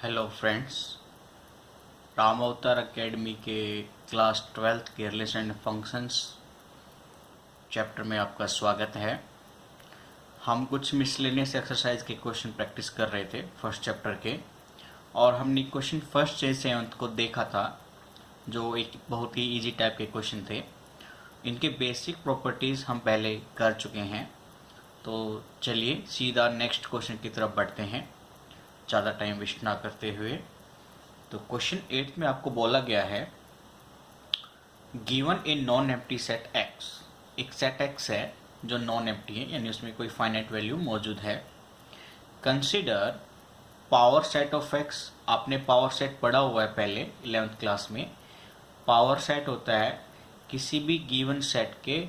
Hello friends, Ram अवतार academy के class 12th के रिलेशन एंड फंक्शंस चैप्टर में आपका स्वागत है। हम कुछ मिसलेनियस एक्सरसाइज के क्वेश्चन प्रैक्टिस कर रहे थे फर्स्ट चैप्टर के, और हमने क्वेश्चन फर्स्ट से 7th को देखा था, जो एक बहुत ही इजी टाइप के क्वेश्चन थे। इनके बेसिक प्रॉपर्टीज़ हम पहले कर चुके हैं, तो चलिए सीधा नेक्स्ट क्वेश्चन की तरफ बढ़ते हैं ज़्यादा टाइम वेस्ट ना करते हुए। तो क्वेश्चन 8 में आपको बोला गया है, given a non empty set x. एक सेट एक्स है जो नॉन एम्प्टी है, यानी उसमें कोई फाइनाइट वैल्यू मौजूद है। Consider power set of x. आपने पावर सेट पढ़ा हुआ है पहले 11th क्लास में। पावर सेट होता है किसी भी गिवन सेट के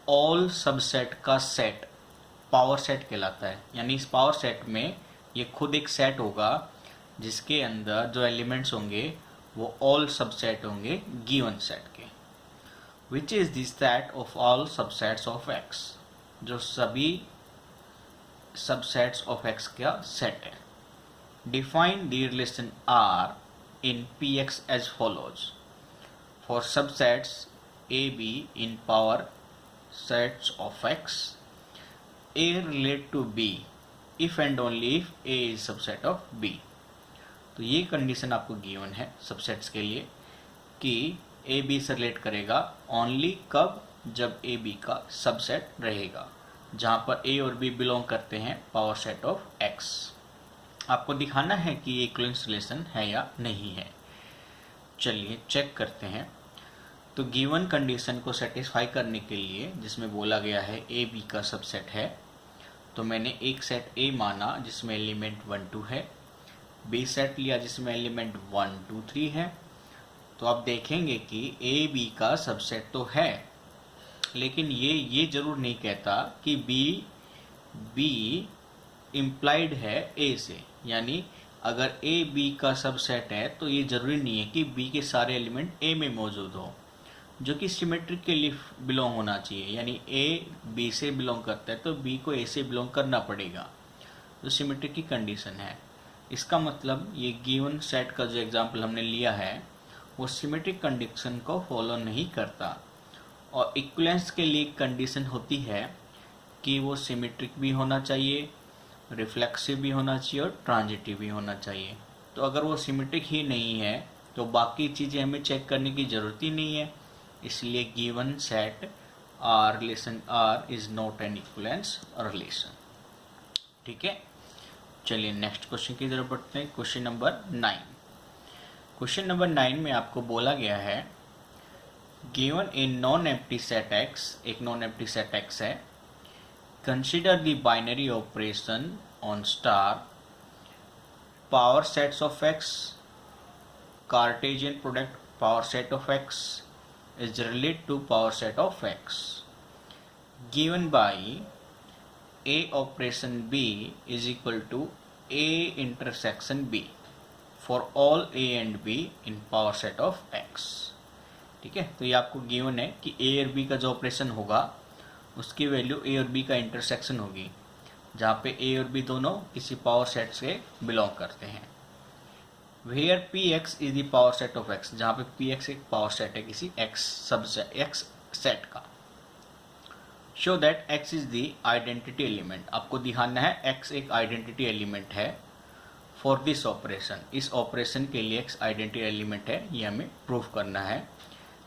ऑल सबसेट का सेट, पावर सेट कहलाता है। यानी इस पावर सेट में ये खुद एक सेट होगा जिसके अंदर जो एलिमेंट्स होंगे वो ऑल सबसेट होंगे गिवन सेट के। Which is this set of all subsets of X, जो सभी सबसेट्स ऑफ एक्स का सेट है। Define the relation R in P X as follows. For subsets A B in power sets of X, A relate to B if and only if A is subset of B. तो ये condition आपको given है subsets के लिए कि A B से relate करेगा only कब, जब ए बी का सबसेट रहेगा, जहाँ पर ए और बी बिलोंग करते हैं पावर सेट ऑफ एक्स। आपको दिखाना है कि ये इक्विवेलेंस रिलेशन है या नहीं है। चलिए चेक करते हैं। तो गिवन कंडीशन को सेटिस्फाई करने के लिए, जिसमें बोला गया है ए बी का सबसेट है, तो मैंने एक सेट ए माना जिसमें एलिमेंट 1 2 है, बी सेट लिया जिसमें एलिमेंट 1 2 3 है। तो आप देखेंगे कि ए बी का सबसेट तो है, लेकिन ये जरूर नहीं कहता कि बी इम्प्लाइड है ए से। यानी अगर ए बी का सबसेट है तो ये जरूरी नहीं है कि बी के सारे एलिमेंट ए में मौजूद हो, जो कि सिमेट्रिक के लिए बिलोंग होना चाहिए। यानी ए बी से बिलोंग करता है तो बी को ए से बिलोंग करना पड़ेगा, जो सिमेट्रिक की कंडीशन है। इसका मतलब ये गिवन सेट का जो एग्जांपल हमने लिया है वो सिमेट्रिक कंडीशन को फॉलो नहीं करता। और इक्विवेलेंस के लिए कंडीशन होती है कि वो सिमेट्रिक भी होना चाहिए, रिफ्लेक्सिव भी होना चाहिए और ट्रांजिटिव भी होना चाहिए। तो अगर वो सिमेट्रिक ही नहीं है तो बाकी चीज़ें हमें चेक करने की ज़रूरत ही नहीं है। इसलिए given set are relation R is not an equivalence relation. ठीक है, चलिए नेक्स्ट क्वेश्चन की तरफ बढ़ते हैं। Question number 9। क्वेश्चन नंबर 9 में आपको बोला गया है, given a non empty set x. एक नॉन एम्प्टी सेट एक्स है। Consider the binary operation on star power sets of x. Cartesian product power set of x is related to power set of x given by a operation b is equal to a intersection b for all a and b in power set of x। ठीक है, तो ये आपको given है कि a और b का जो ऑपरेशन होगा उसकी वैल्यू a और b का इंटरसेक्शन होगी, जहाँ पे a और b दोनों किसी पावर सेट से बिलोंग करते हैं। Where Px is the power set of x, जहाँ पे Px एक पावर सेट है किसी x सबसेट x सेट का। Show that x is the identity element। आपको दिखाना है x एक आइडेंटिटी एलिमेंट है for this operation। इस ऑपरेशन के लिए x आइडेंटिटी एलिमेंट है, ये हमें प्रूफ करना है।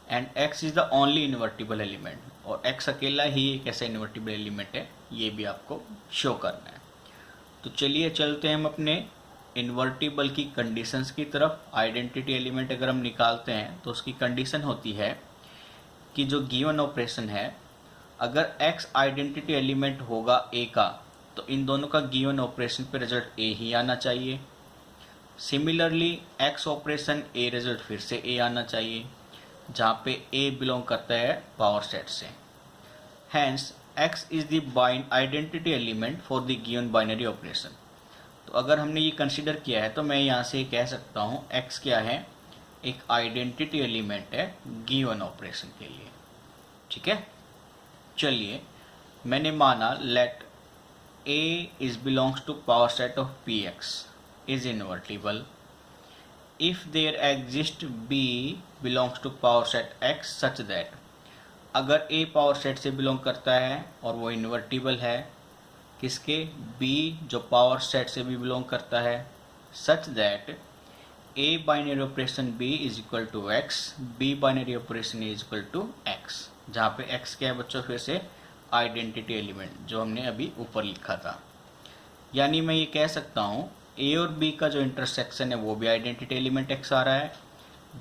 And x is the only invertible element, और x अकेला ही एक ऐसा इन्वर्टिबल एलिमेंट है, ये भी आपको शो करना है। तो चलिए चलते हैं हम अपने इन्वर्टिबल की कंडीशंस की तरफ। आइडेंटिटी एलिमेंट अगर हम निकालते हैं तो उसकी कंडीशन होती है कि जो गिवन ऑपरेशन है, अगर x आइडेंटिटी एलिमेंट होगा a का, तो इन दोनों का गिवन ऑपरेशन पे रिजल्ट a ही आना चाहिए। Similarly x operation a result फिर से a आना चाहिए, जहाँ पे a बिलोंग करता है पावर सेट से। Hence x is the identity element for the given binary operation. तो अगर हमने ये कंसीडर किया है तो मैं यहाँ से कह सकता हूँ x क्या है, एक आइडेंटिटी एलिमेंट है गिवन ऑपरेशन के लिए। ठीक है, चलिए मैंने माना let a is belongs to power set of px। is invertible if there exists b belongs to power set x such that, अगर a पावर सेट से बिलोंग करता है और वो इन्वर्टिबल है किसके, b जो पावर सेट से भी बिलोंग करता है, such that a binary operation b is equal to x, b binary operation is equal to x, जहाँ पे x क्या है बच्चों, फिर से आइडेंटिटी एलिमेंट जो हमने अभी ऊपर लिखा था। यानी मैं ये कह सकता हूँ a और b का जो इंटरसेक्शन है वो भी आइडेंटिटी एलिमेंट x आ रहा है,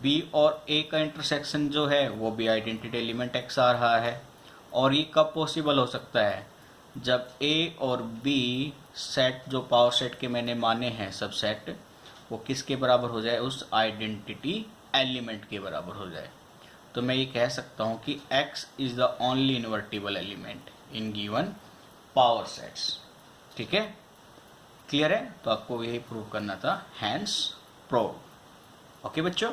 b और a का इंटरसेक्शन जो है वो भी आइडेंटिटी एलिमेंट x आ रहा है। और ये कब पॉसिबल हो सकता है, जब a और b सेट जो पावर सेट के मैंने माने हैं सब सेट, वो किसके बराबर हो जाए, उस आइडेंटिटी एलिमेंट के बराबर हो जाए। तो मैं ये कह सकता हूँ कि x is the only invertible element in given power sets. ठीक है, क्लियर है? तो आपको यही प्रूव करना था, हैंस प्रूव। ओके बच्चों,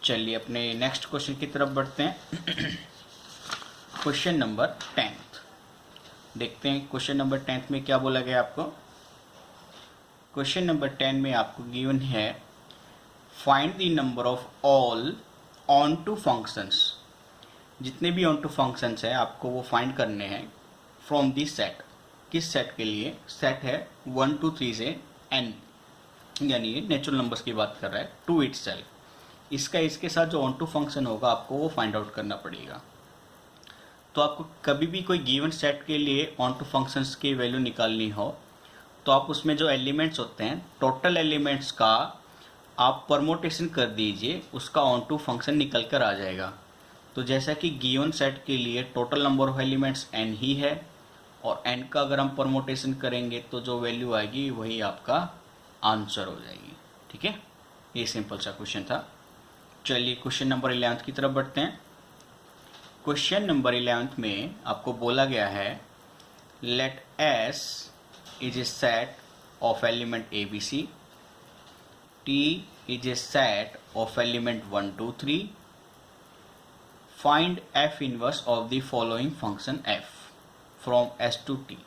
चलिए अपने नेक्स्ट क्वेश्चन की तरफ बढ़ते हैं। क्वेश्चन नंबर 10 देखते हैं। क्वेश्चन नंबर 10 में क्या बोला गया आपको। क्वेश्चन नंबर 10 में आपको गिवन है find the number of all onto functions, जितने भी ऑन टू फंक्शंस है आपको वो फाइंड करने हैं फ्रॉम दिस सेट। किस सेट के लिए, सेट है 1 2 3 से n, यानी ये नेचुरल नंबर्स की बात कर रहा है, टू इटसेल्फ। इसका इसके साथ जो ऑन टू फंक्शन होगा आपको वो फाइंड आउट करना पड़ेगा। तो आपको कभी भी कोई गिवन सेट के लिए ऑन टू फंक्शंस की वैल्यू निकालनी हो तो आप उसमें जो एलिमेंट्स होते हैं टोटल एलिमेंट्स का आप परमोटेशन कर दीजिए, उसका ऑन टू फंक्शन निकल कर आ जाएगा। तो जैसा कि गिवन सेट के लिए total number of elements n ही है और n का अगर हम परमोटेशन करेंगे तो जो वैल्यू आएगी वही आपका आंसर हो जाएगी। ठीक है, ये सिंपल सा क्वेश्चन था। चलिए क्वेश्चन नंबर 11 की तरफ बढ़ते हैं। क्वेश्चन नंबर 11 में आपको बोला गया है let S is a set of element ABC, T is a set of element 1 2 3, find f inverse of the following function f from S to T।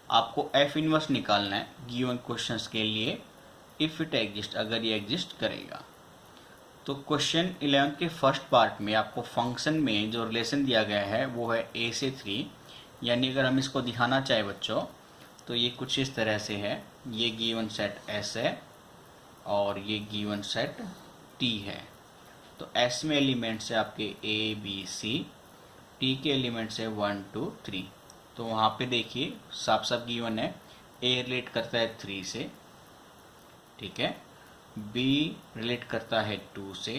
आपको f इनवर्स निकालना है गिवन क्वेश्चंस के लिए इफ इट एग्जिस्ट, अगर ये exist करेगा। तो question 11 के फर्स्ट पार्ट में आपको फंक्शन में जो रिलेशन दिया गया है वो है a से 3, यानी अगर हम इसको दिखाना चाहे बच्चों तो ये कुछ इस तरह से है। ये गिवन सेट S है और ये गिवन सेट T है। तो S में एलिमेंट्स है आपके A B C, T के एलिमेंट्स है 1 2 3। तो वहाँ पे देखिए साफ साफ गिवन है, A रिलेट करता है 3 से, ठीक है, B रिलेट करता है 2 से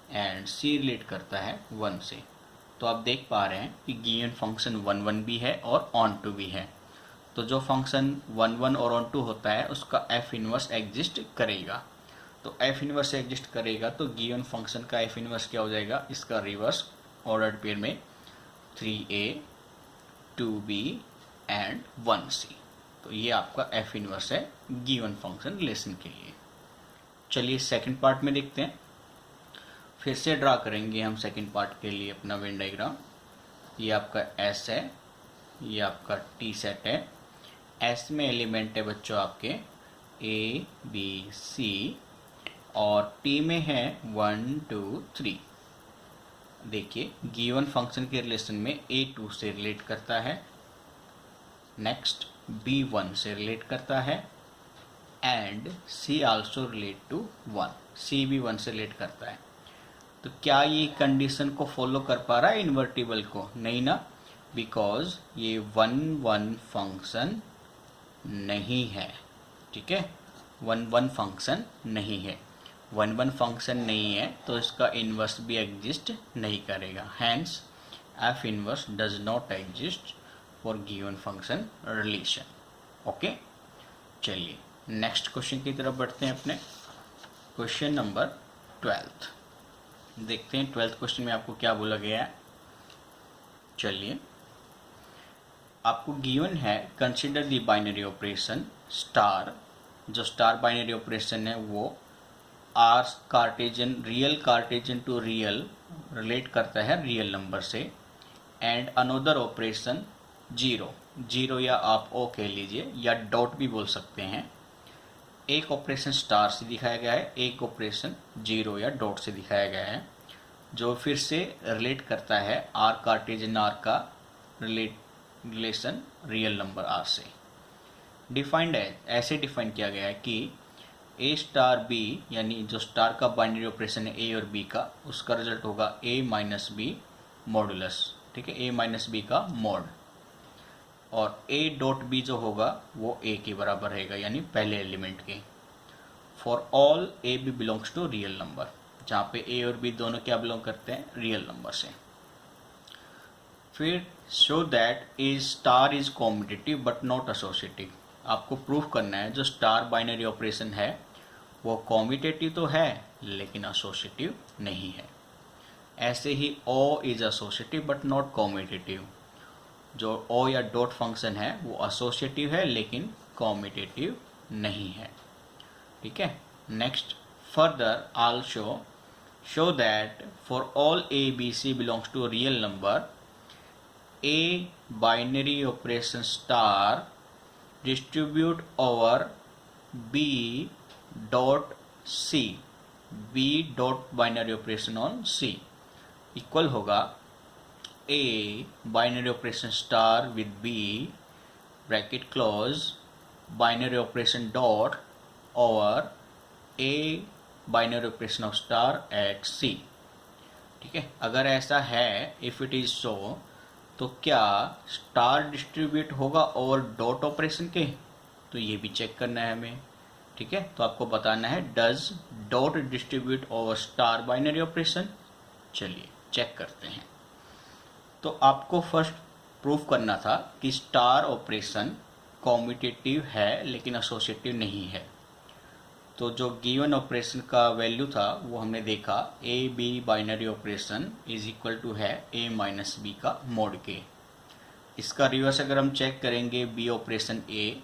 एंड C रिलेट करता है 1 से। तो आप देख पा रहे हैं कि गिवन फंक्शन 1 1 भी है और ऑन टू भी है। तो जो फंक्शन 1 1 और ऑन टू होता है उसका f इनवर्स एग्जिस्ट करेगा। तो f इनवर्स एग्जिस्ट करेगा तो गिवन फंक्शन का f इनवर्स क्या हो जाएगा, इसका रिवर्स ऑर्डर्ड पेयर में 3a 2b एंड 1c। तो ये आपका f इनवर्स है गिवन फंक्शन रिलेशन के लिए। चलिए सेकंड पार्ट में देखते हैं। फिर से ड्रा करेंगे हम सेकंड पार्ट के लिए अपना वेन डायग्राम। ये आपका S है, ये आपका T सेट है। S में एलिमेंट है बच्चों आपके A B C और T में है 1 2 3। देखिए गिवन फंक्शन के रिलेशन में A 2 से रिलेट करता है, नेक्स्ट B 1 से रिलेट करता है and C also relate to 1, C भी 1 से रिलेट करता है। तो क्या ये कंडीशन को फॉलो कर पा रहा है इन्वर्टिबल को? नहीं ना, बिकॉज ये 1 1 फंक्शन नहीं है। ठीक है, 1 1 फंक्शन नहीं है, 1 1 फंक्शन नहीं है तो इसका इन्वर्स भी एग्जिस्ट नहीं करेगा। Hence f inverse does not exist for given function relation. Okay, चलिए नेक्स्ट क्वेश्चन की तरफ बढ़ते हैं अपने। क्वेश्चन नंबर 12 देखते हैं। 12th क्वेश्चन में आपको क्या बोला गया है। चलिए आपको गिवन है consider the binary operation star. जो स्टार बाइनरी ऑपरेशन है वो R cartesian, real cartesian to real relate करता है रियल नंबर से एंड अनदर ऑपरेशन 0 0 या आप ओ कह लीजिए या डॉट भी बोल सकते हैं, एक ऑपरेशन स्टार से दिखाया गया है, एक ऑपरेशन जीरो या डॉट से दिखाया गया है, जो फिर से रिलेट करता है आर कार्टेशियन आर का रिलेशन रियल नंबर आर से। डिफाइंड है, ऐसे डिफाइन किया गया है कि ए स्टार बी, यानी जो स्टार का बाइनरी ऑपरेशन है ए और बी का, उसका रिजल्ट होगा ए माइनस बी मॉडुलस। ठीक है, ए माइनस बी का मॉड, और ए डॉट बी जो होगा वो ए के बराबर रहेगा, यानी पहले एलिमेंट के। For all A B belongs to real number, जहाँ पे ए और बी दोनों क्या बिलोंग करते हैं, रियल नंबर से। फिर show that A star is competitive but not associative, आपको प्रूफ करना है जो स्टार बाइनरी ऑपरेशन है वो कॉम्पिटिटिव तो है लेकिन एसोसिएटिव नहीं है। ऐसे ही O is associative but not commutative, जो ओ या डॉट फंक्शन है वो एसोसिएटिव है लेकिन कॉम्पिटिटिव नहीं है। ठीक है, next, further also show that for all A B C belongs to real number, A binary operation star distribute over B dot C, B dot binary operation on C equal होगा A binary operation star with B bracket close binary operation dot over A binary operation of star at C. ठीक है, अगर ऐसा है, if it is so, तो क्या star distribute होगा over dot operation के, तो ये भी चेक करना है हमें। ठीक है, तो आपको बताना है does dot distribute over star binary operation. चलिए चेक करते हैं। तो आपको फर्स्ट प्रूफ करना था कि स्टार ऑपरेशन कॉम्पिटिटिव है लेकिन एसोसिएटिव नहीं है। तो जो गिवन ऑपरेशन का वैल्यू था वो हमने देखा, A B binary operation is equal to है ए माइनस बी का मोड के। इसका रिवर्स अगर हम चेक करेंगे बी ऑपरेशन ए,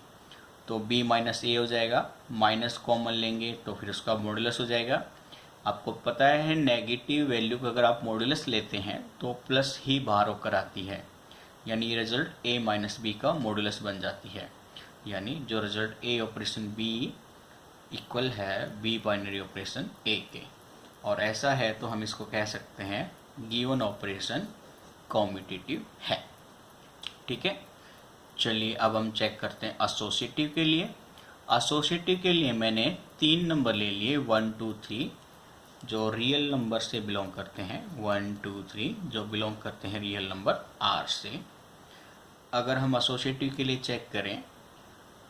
तो बी माइनस ए हो जाएगा, माइनस कॉमन लेंगे तो फिर उसका मॉडुलस हो जाएगा। आपको पता है नेगेटिव वैल्यू को अगर आप मॉडुलस लेते हैं तो प्लस ही बाहर होकर आती है, यानी ये रिजल्ट ए माइनस बी का मॉडुलस बन जाती है, यानी जो रिजल्ट ए ऑपरेशन बी इक्वल है बी बाइनरी ऑपरेशन ए के। और ऐसा है तो हम इसको कह सकते हैं गिवन ऑपरेशन कॉम्पिटिटिव है। ठीक है, चलिए अब हम चेक करते हैं एसोसिएटिव के लिए। एसोसिएटिव के लिए मैंने 3 नंबर ले लिए, 1 2 3, जो रियल नंबर से बिलोंग करते हैं, 1 2 3 जो बिलोंग करते हैं रियल नंबर आर से। अगर हम एसोसिएटिव के लिए चेक करें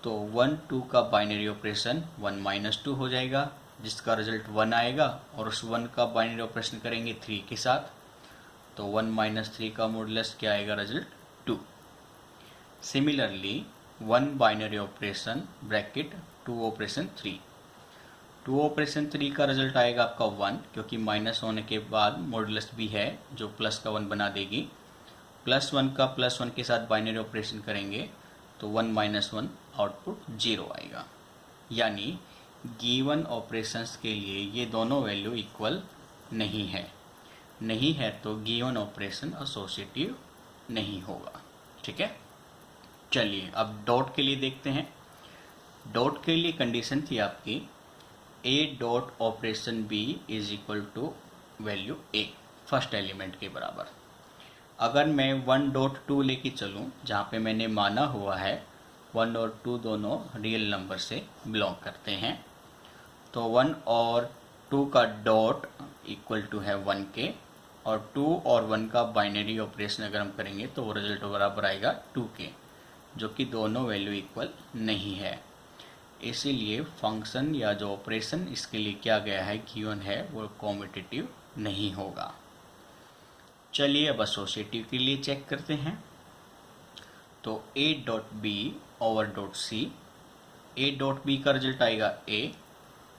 तो 1 2 का बाइनरी ऑपरेशन 1 माइनस 2 हो जाएगा, जिसका रिजल्ट 1 आएगा, और उस 1 का बाइनरी ऑपरेशन करेंगे 3 के साथ, तो 1 माइनस 3 का मॉडुलस क्या आएगा, result 2। Similarly 1 binary operation bracket 2 operation 3, 2 operation 3 का रिजल्ट आएगा आपका 1, क्योंकि माइनस होने के बाद मॉडुलस भी है जो प्लस का 1 बना देगी। प्लस 1 का प्लस 1 के साथ बाइनरी ऑपरेशन करेंगे तो 1 माइनस 1 आउटपुट 0 आएगा, यानी गिवन ऑपरेशंस के लिए ये दोनों वैल्यू इक्वल नहीं है तो गिवन ऑपरेशन एसोसिएटिव नहीं होगा। ठीक है, चलिए अब डॉट के लिए देखते हैं। डॉट के लिए कंडीशन थी आपकी A dot operation B is equal to value A, first element के बराबर। अगर मैं 1 डॉट 2 लेके चलूँ, जहाँ पे मैंने माना हुआ है 1 और 2 दोनों रियल नंबर से बिलोंग करते हैं, तो 1 और 2 का डॉट इक्वल टू है 1 के, और 2 और 1 का बाइनरी ऑपरेशन अगर हम करेंगे तो वो रिजल्ट बराबर आएगा 2 के, जो कि दोनों वैल्यू इक्वल नहीं है। इसीलिए फंक्शन या जो ऑपरेशन इसके लिए किया गया है गिवन है वो कॉम्पिटिटिव नहीं होगा। चलिए अब एसोसिएटिव के लिए चेक करते हैं। तो A dot B over dot C, A dot B का रिजल्ट आएगा ए,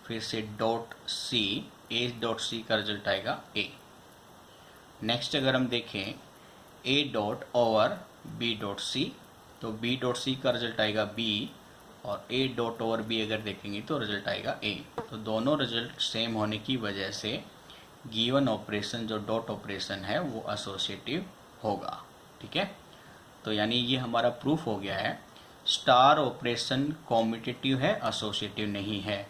फिर से dot C, A dot C का रिजल्ट आएगा ए। नेक्स्ट अगर हम देखें A dot over B dot C, तो बी डॉट सी का रिजल्ट आएगा बी, और ए डॉट ओवर बी अगर देखेंगे तो रिजल्ट आएगा ए। तो दोनों रिजल्ट सेम होने की वजह से गिवन ऑपरेशन जो डॉट ऑपरेशन है वो एसोसिएटिव होगा। ठीक है, तो यानी ये हमारा प्रूफ हो गया है स्टार ऑपरेशन कॉम्यूटेटिव है, एसोसिएटिव नहीं है,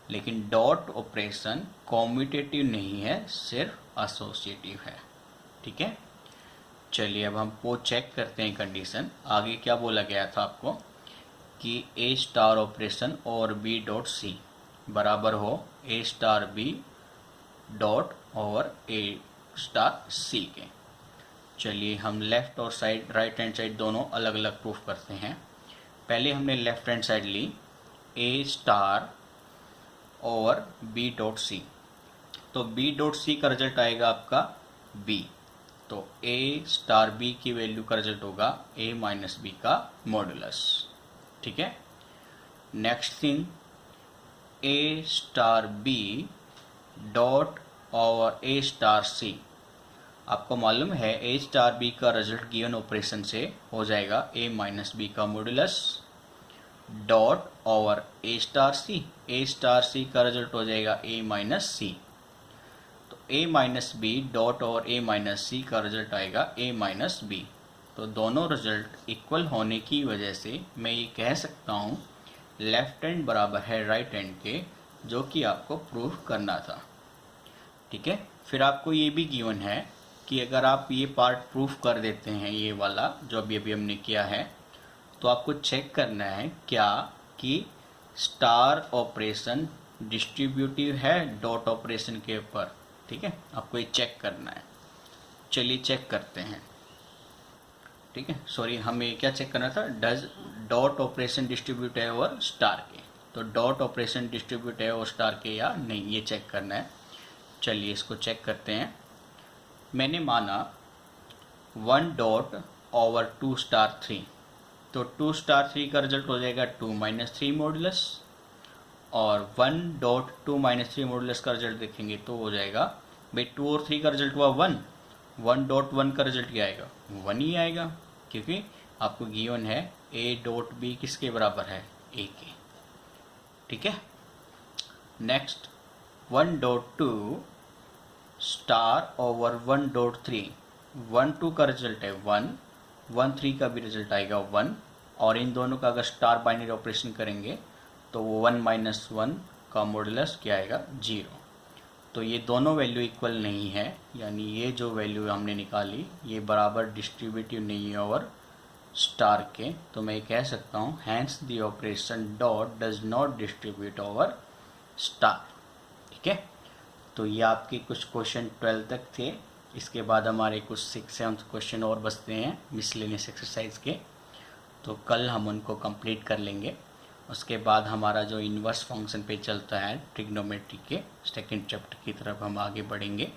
लेकिन डॉट ऑपरेशन कॉम्यूटेटिव नहीं है, सिर्फ एसोसिएटिव है। ठीक है, चलिए अब हम वो चेक करते हैं कंडीशन। आगे क्या बोला गया था आपको कि ए स्टार ऑपरेशन और बी डॉट सी बराबर हो ए स्टार बी डॉट और ए स्टार सी के। चलिए हम लेफ्ट और साइड राइट हैंड साइड दोनों अलग अलग प्रूफ करते हैं। पहले हमने लेफ्ट हैंड साइड ली ए स्टार और बी डॉट सी, तो बी डॉट सी का रिजल्ट आएगा आपका बी, तो ए स्टार बी की वैल्यू का रिजल्ट होगा ए माइनस बी का मॉडुलस। ठीक है, नेक्स्ट थिंग ए स्टार बी डॉट और ए स्टार सी, आपको मालूम है ए स्टार बी का रिजल्ट गिवन ऑपरेशन से हो जाएगा ए माइनस बी का मॉडुलस डॉट और ए स्टार सी का रिजल्ट हो जाएगा ए माइनस सी, तो ए माइनस बी डॉट और ए माइनस सी का रिजल्ट आएगा ए माइनस बी। तो दोनों रिजल्ट इक्वल होने की वजह से मैं ये कह सकता हूँ लेफ्ट हैंड बराबर है राइट हैंड के, जो कि आपको प्रूफ करना था। ठीक है, फिर आपको ये भी गिवन है कि अगर आप ये पार्ट प्रूफ कर देते हैं, ये वाला जो अभी हमने किया है, तो आपको चेक करना है क्या कि स्टार ऑपरेशन डिस्ट्रीब्यूटिव है डॉट ऑपरेशन के ऊपर। ठीक है, आपको ये चेक करना है। चलिए चेक करते हैं। ठीक है, सॉरी हमें क्या चेक करना था, डज डॉट ऑपरेशन डिस्ट्रीब्यूट है और स्टार के, तो डॉट ऑपरेशन डिस्ट्रीब्यूट है और स्टार के या नहीं, ये चेक करना है। चलिए इसको चेक करते हैं। मैंने माना 1 डॉट ओवर 2 स्टार 3, तो 2 स्टार 3 का रिजल्ट हो जाएगा 2 माइनस 3 मॉडुलस, और 1 डॉट 2 माइनस 3 मॉडुलस का रिजल्ट देखेंगे तो हो जाएगा भाई 2 और 3 का रिजल्ट हुआ 1, 1 डॉट 1 का रिजल्ट क्या आएगा, 1 ही आएगा, क्योंकि आपको गिवन है ए डॉट बी किसके बराबर है, ए के। ठीक है, next 1 dot 2 star over 1 dot 3, 1 2 का रिजल्ट है 1, 1 3 का भी रिजल्ट आएगा 1, और इन दोनों का अगर स्टार बाइनरी ऑपरेशन करेंगे तो वो 1 माइनस 1 का मॉडुलस क्या आएगा, 0। तो ये दोनों वैल्यू इक्वल नहीं है, यानी ये जो वैल्यू हमने निकाली ये बराबर डिस्ट्रीब्यूटिव नहीं है ओवर स्टार के, तो मैं कह सकता हूँ hence the operation dot does not distribute over star. ठीक है, तो ये आपके कुछ क्वेश्चन 12 तक थे। इसके बाद हमारे कुछ 6 7 क्वेश्चन और बचते हैं मिसलेनियस एक्सरसाइज के, तो कल हम उनको कंप्लीट कर लेंगे। उसके बाद हमारा जो इन्वर्स फंक्शन पे चलता है ट्रिग्नोमेट्री के सेकंड चैप्टर की तरफ हम आगे बढ़ेंगे।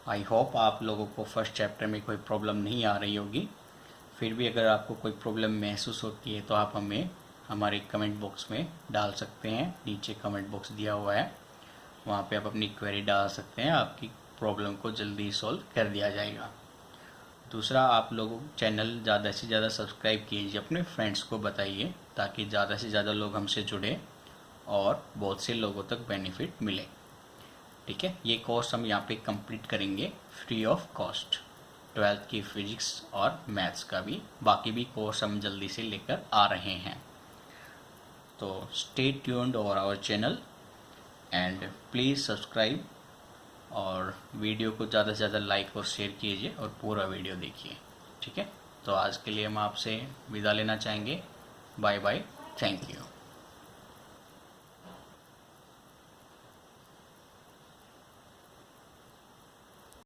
आई होप आप लोगों को फर्स्ट चैप्टर में कोई प्रॉब्लम नहीं आ रही होगी। फिर भी अगर आपको कोई प्रॉब्लम महसूस होती है तो आप हमें हमारे कमेंट बॉक्स में डाल सकते हैं, नीचे कमेंट बॉक्स दिया हुआ है, वहाँ पे आप अपनी क्वेरी डाल सकते हैं, आपकी प्रॉब्लम को जल्दी सॉल्व कर दिया जाएगा। दूसरा, आप लोगों चैनल ज़्यादा से ज़्यादा सब्सक्राइब कीजिए, अपने फ्रेंड्स को बताइए ताकि ज़्यादा से ज़्यादा लोग हमसे जुड़े और बहुत से लोगों तक बेनिफिट मिले। ठीक है, ये कोर्स हम यहाँ पे कंप्लीट करेंगे फ्री ऑफ कॉस्ट, 12th की फिजिक्स और मैथ्स का भी, बाकी भी कोर्स हम जल्दी से लेकर आ रहे हैं। तो stay tuned over our channel and please subscribe, और वीडियो को ज़्यादा से ज़्यादा लाइक और शेयर कीजिए और पूरा वीडियो देखिए। ठीक है, तो आज के लिए हम आपसे विदा लेना चाहेंगे। Bye bye, thank you.